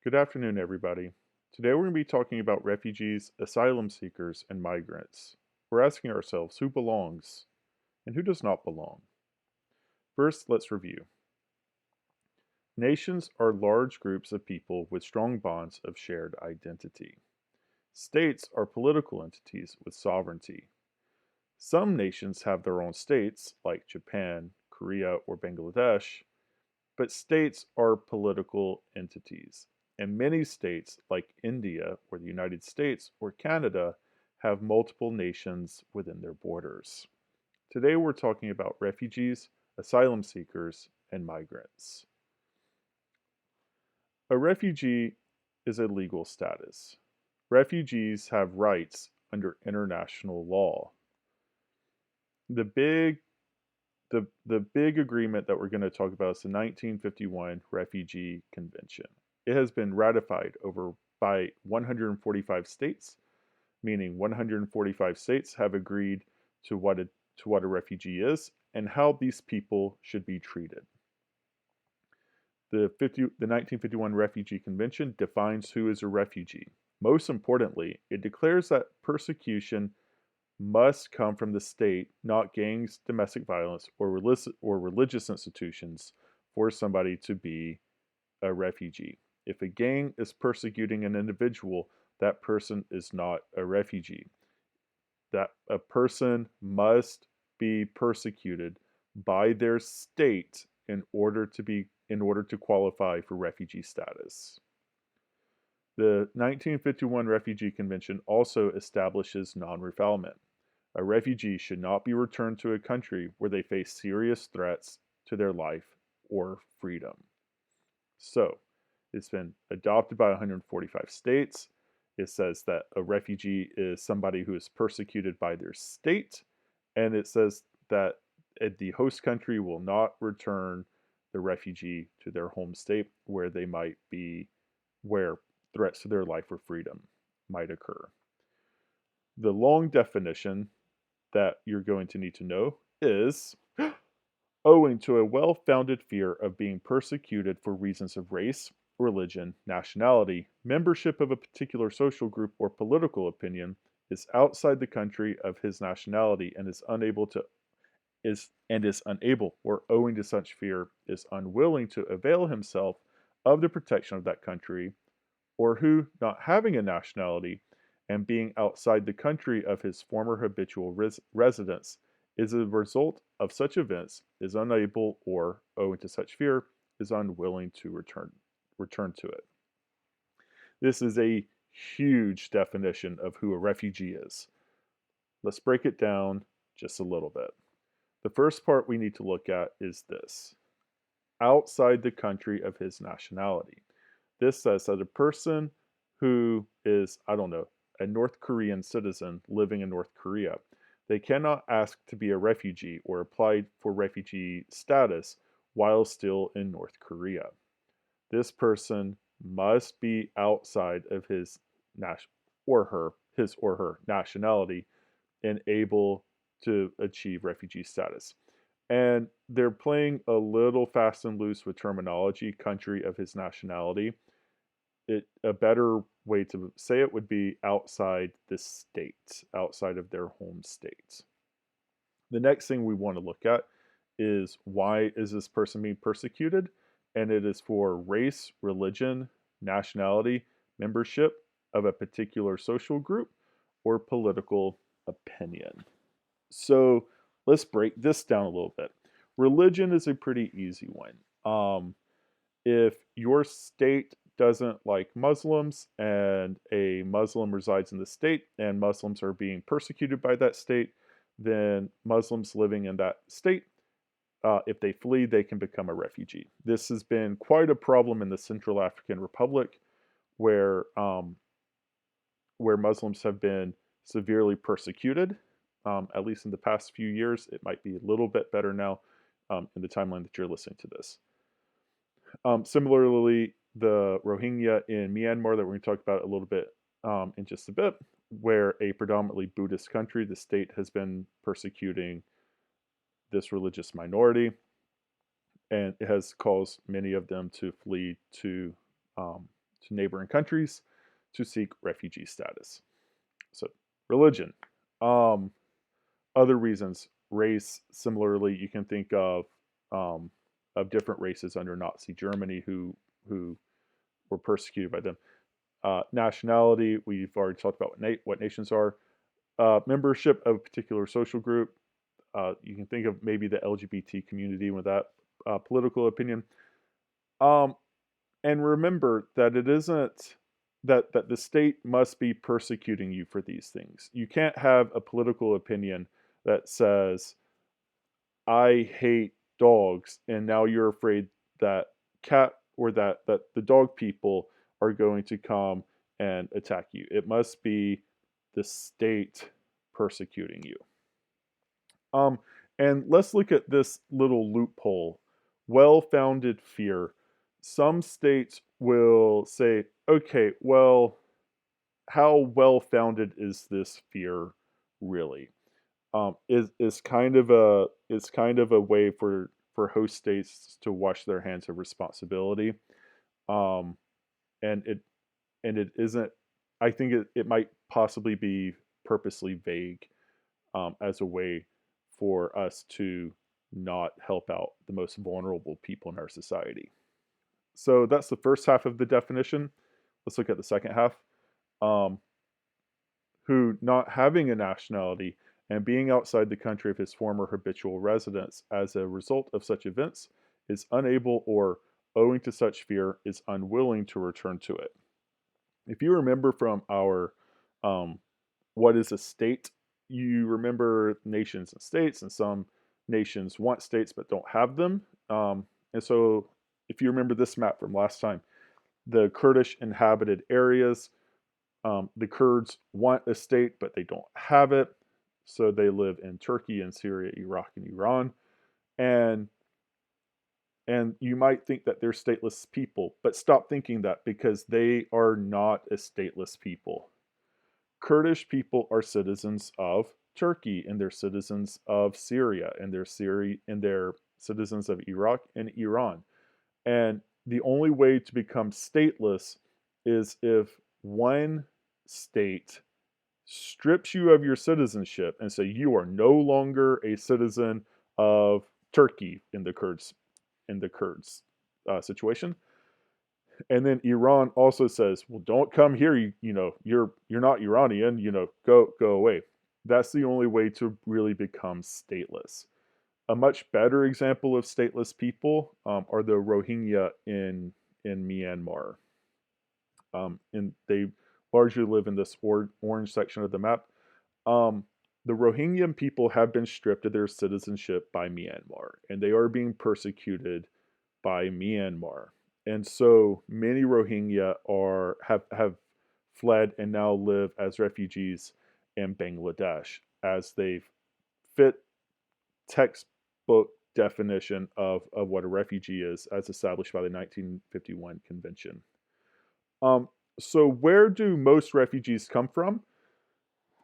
Good afternoon, everybody. Today we're going to be talking about refugees, asylum seekers, and migrants. We're asking ourselves who belongs and who does not belong. First, let's review. Nations are large groups of people with strong bonds of shared identity. States are political entities with sovereignty. Some nations have their own states, like Japan, Korea, or Bangladesh, but states are political entities, and many states, like India or the United States or Canada, have multiple nations within their borders. Today we're talking about refugees, asylum seekers, and migrants. A refugee is a legal status. Refugees have rights under international law. The big the big agreement that we're going to talk about is the 1951 Refugee Convention. It has been ratified over by 145 states, meaning 145 states have agreed to what a refugee is and how these people should be treated. The 1951 Refugee Convention defines who is a refugee. Most importantly, it declares that persecution must come from the state, not gangs, domestic violence, or religious institutions for somebody to be a refugee. If a gang is persecuting an individual, that person is not a refugee. That a person must be persecuted by their state in order to qualify for refugee status. The 1951 Refugee Convention also establishes non-refoulement. A refugee should not be returned to a country where they face serious threats to their life or freedom. So, it's been adopted by 145 states. It says that a refugee is somebody who is persecuted by their state, and it says that the host country will not return the refugee to their home state where they might be, where threats to their life or freedom might occur. The long definition that you're going to need to know is owing to a well founded fear of being persecuted for reasons of race, religion, nationality, membership of a particular social group, or political opinion, is outside the country of his nationality and is unable, or owing to such fear, is unwilling to avail himself of the protection of that country, or who, not having a nationality and being outside the country of his former habitual residence, is a result of such events, is unable, or owing to such fear, is unwilling to return to it. This is a huge definition of who a refugee is. Let's break it down just a little bit. The first part we need to look at is this: outside the country of his nationality. This says that a person who is, I don't know, a North Korean citizen living in North Korea, they cannot ask to be a refugee or apply for refugee status while still in North Korea. This person must be outside of his or her nationality and able to achieve refugee status. And they're playing a little fast and loose with terminology, country of his nationality. A better way to say it would be outside the state, outside of their home state. The next thing we want to look at is why is this person being persecuted? And it is for race, religion, nationality, membership of a particular social group, or political opinion. So let's break this down a little bit. Religion is a pretty easy one. If your state doesn't like Muslims and a Muslim resides in the state and Muslims are being persecuted by that state, then Muslims living in that state, if they flee, they can become a refugee. This has been quite a problem in the Central African Republic, where where Muslims have been severely persecuted. At least in the past few years, it might be a little bit better now in the timeline that you're listening to this. Similarly, the Rohingya in Myanmar that we're going to talk about a little bit in just a bit, where a predominantly Buddhist country, the state has been persecuting this religious minority, and it has caused many of them to flee to to neighboring countries to seek refugee status. So, religion. Um, Other reasons, race. Similarly, you can think of different races under Nazi Germany who were persecuted by them. Nationality. We've already talked about what nations are. Membership of a particular social group. You can think of maybe the LGBT community with that. Political opinion. Um, and remember that it isn't that the state must be persecuting you for these things. You can't have a political opinion that says I hate dogs, and now you're afraid that cat or that the dog people are going to come and attack you. It must be the state persecuting you. Um, and let's look at this little loophole. Well-founded fear. Some states will say, okay, well, how well-founded is this fear really? Is kind of a way for host states to wash their hands of responsibility, um, and it isn't. I think it might possibly be purposely vague as a way for us to not help out the most vulnerable people in our society. So that's the first half of the definition. Let's look at the second half. Um, who, not having a nationality and being outside the country of his former habitual residence as a result of such events, is unable or, owing to such fear, is unwilling to return to it. If you remember from our um, what is a state, you remember nations and states, and some nations want states but don't have them. And so, if you remember this map from last time, the Kurdish inhabited areas, the Kurds want a state, but they don't have it. So they live in Turkey and Syria, Iraq, and Iran. And you might think that they're stateless people, but stop thinking that, because they are not a stateless people. Kurdish people are citizens of Turkey, and they're citizens of Syria, and they're citizens of Iraq and Iran. And the only way to become stateless is if one state strips you of your citizenship and say you are no longer a citizen of Turkey in the Kurds situation. And then Iran also says, well, don't come here. You're not Iranian. Go away. That's the only way to really become stateless. A much better example of stateless people are the Rohingya in Myanmar. And they largely live in this orange section of the map. Um, the Rohingya people have been stripped of their citizenship by Myanmar, and they are being persecuted by Myanmar. And so many Rohingya have fled and now live as refugees in Bangladesh, as they fit textbook definition of what a refugee is as established by the 1951 convention. Um, so where do most refugees come from?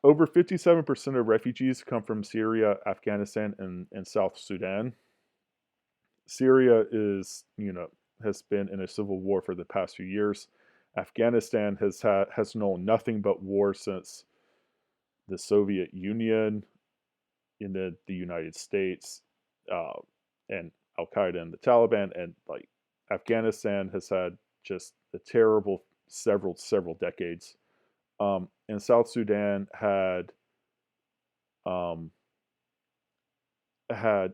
Over 57% of refugees come from Syria, Afghanistan, and South Sudan. Syria has been in a civil war for the past few years. Afghanistan has known nothing but war since the Soviet Union, in the United States, uh, and Al Qaeda and the Taliban, and like Afghanistan has had just a terrible several decades. And South Sudan um, had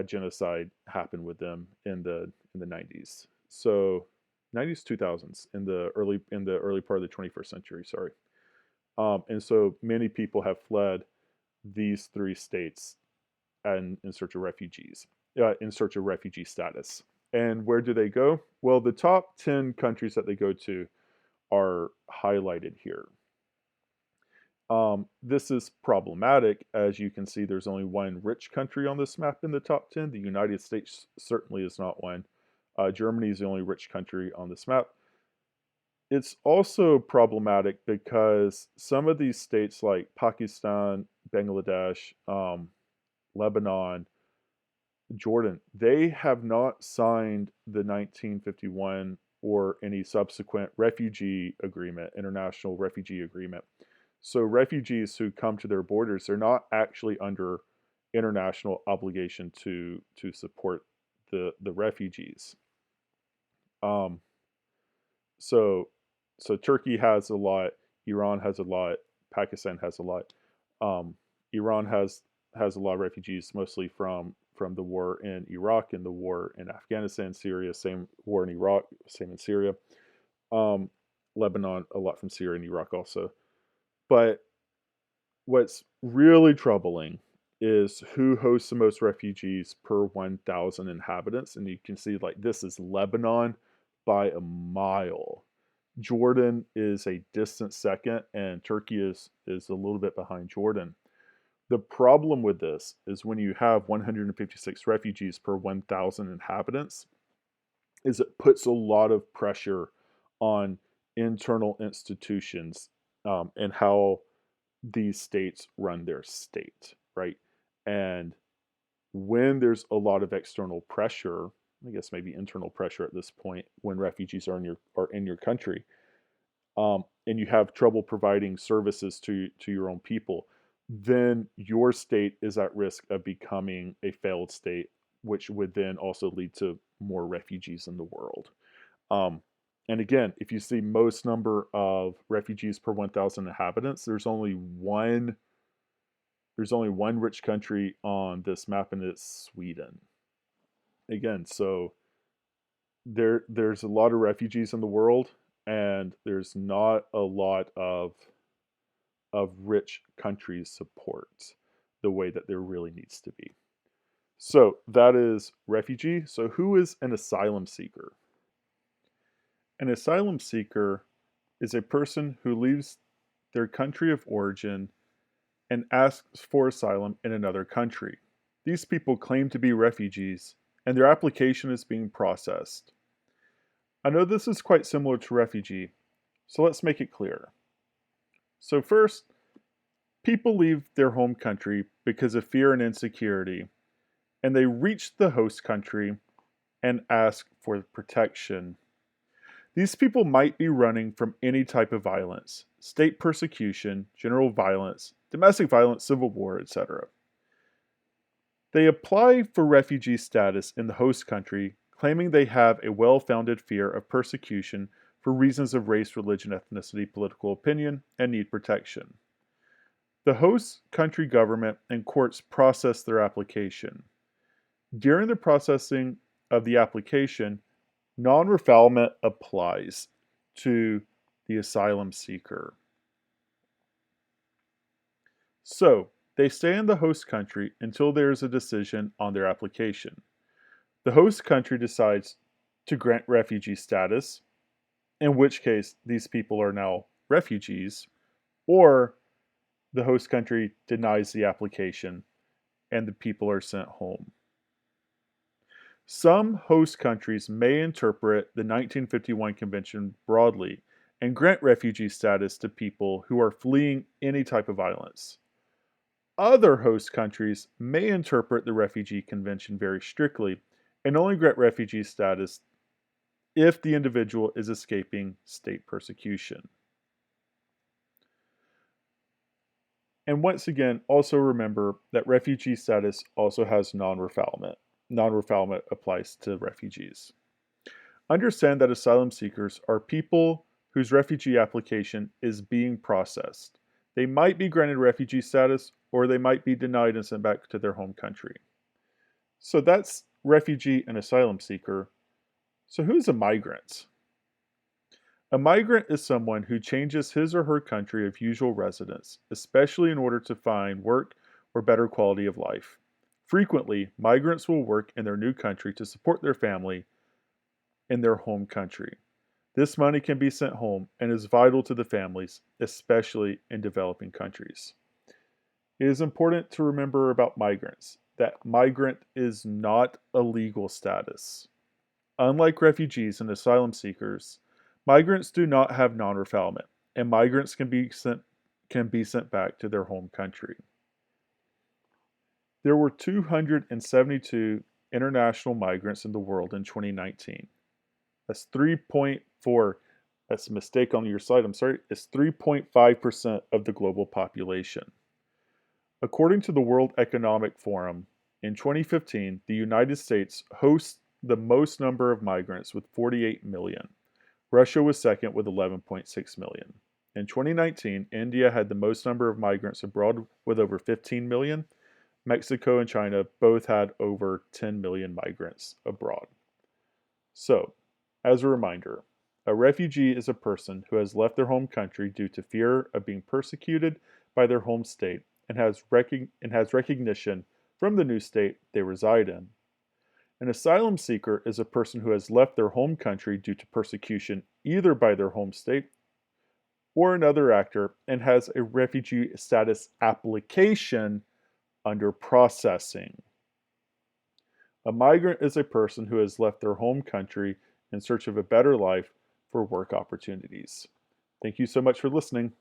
genocide happen with them in the 90s. So 90s 2000s, in the early part of the 21st century. Sorry. And so many people have fled these three states and in search of refugees, in search of refugee status. And where do they go? Well, the top 10 countries that they go to are highlighted here. This is problematic. As you can see, there's only one rich country on this map in the top 10. The United States certainly is not one. Germany is the only rich country on this map. It's also problematic because some of these states like Pakistan, Bangladesh, Lebanon, Jordan, they have not signed the 1951 or any subsequent refugee agreement, international refugee agreement. So refugees who come to their borders, they're not actually under international obligation to support the refugees. Um, so so Turkey has a lot, Iran has a lot, Pakistan has a lot. Um, Iran has a lot of refugees, mostly from the war in Iraq and the war in Afghanistan, Syria. Same war in Iraq, same in Syria. Um, Lebanon, a lot from Syria and Iraq also. But what's really troubling is who hosts the most refugees per 1,000 inhabitants. And you can see, like, this is Lebanon by a mile. Jordan is a distant second, and Turkey is a little bit behind Jordan. The problem with this is when you have 156 refugees per 1,000 inhabitants, is it puts a lot of pressure on internal institutions and how these states run their state, right? And when there's a lot of external pressure, I guess maybe internal pressure at this point, when refugees are in your country, and you have trouble providing services to your own people, then your state is at risk of becoming a failed state, which would then also lead to more refugees in the world. Um, and again, if you see most number of refugees per 1,000 inhabitants, there's only one rich country on this map, and it's Sweden. Again, so there's a lot of refugees in the world, and there's not a lot of rich countries support the way that there really needs to be. So that is refugee. So who is an asylum seeker? An asylum seeker is a person who leaves their country of origin and asks for asylum in another country. These people claim to be refugees, and their application is being processed. I know this is quite similar to refugee, so let's make it clear. So first, people leave their home country because of fear and insecurity, and they reach the host country and ask for protection. These people might be running from any type of violence, state persecution, general violence, domestic violence, civil war, etc. They apply for refugee status in the host country, claiming they have a well-founded fear of persecution for reasons of race, religion, ethnicity, political opinion, and need protection. The host country government and courts process their application. During the processing of the application, non-refoulement applies to the asylum seeker. So, they stay in the host country until there is a decision on their application. The host country decides to grant refugee status, in which case these people are now refugees, or the host country denies the application and the people are sent home. Some host countries may interpret the 1951 Convention broadly and grant refugee status to people who are fleeing any type of violence. Other host countries may interpret the Refugee Convention very strictly and only grant refugee status if the individual is escaping state persecution. And once again, also remember that refugee status also has non-refoulement. Non-refoulement applies to refugees. Understand that asylum seekers are people whose refugee application is being processed. They might be granted refugee status, or they might be denied and sent back to their home country. So that's refugee and asylum seeker. So who's a migrant? A migrant is someone who changes his or her country of usual residence, especially in order to find work or better quality of life. Frequently, migrants will work in their new country to support their family in their home country. This money can be sent home and is vital to the families, especially in developing countries. It is important to remember about migrants that migrant is not a legal status. Unlike refugees and asylum seekers, migrants do not have non-refoulement, and migrants can be sent back to their home country. There were 272 international migrants in the world in 2019. That's 3.4. That's a mistake on your slide. I'm sorry. It's 3.5% of the global population. According to the World Economic Forum, in 2015, the United States hosts the most number of migrants with 48 million. Russia was second with 11.6 million. In 2019, India had the most number of migrants abroad with over 15 million. Mexico and China both had over 10 million migrants abroad. So, as a reminder, a refugee is a person who has left their home country due to fear of being persecuted by their home state and has recognition from the new state they reside in. An asylum seeker is a person who has left their home country due to persecution either by their home state or another actor and has a refugee status application under processing. A migrant is a person who has left their home country in search of a better life for work opportunities. Thank you so much for listening.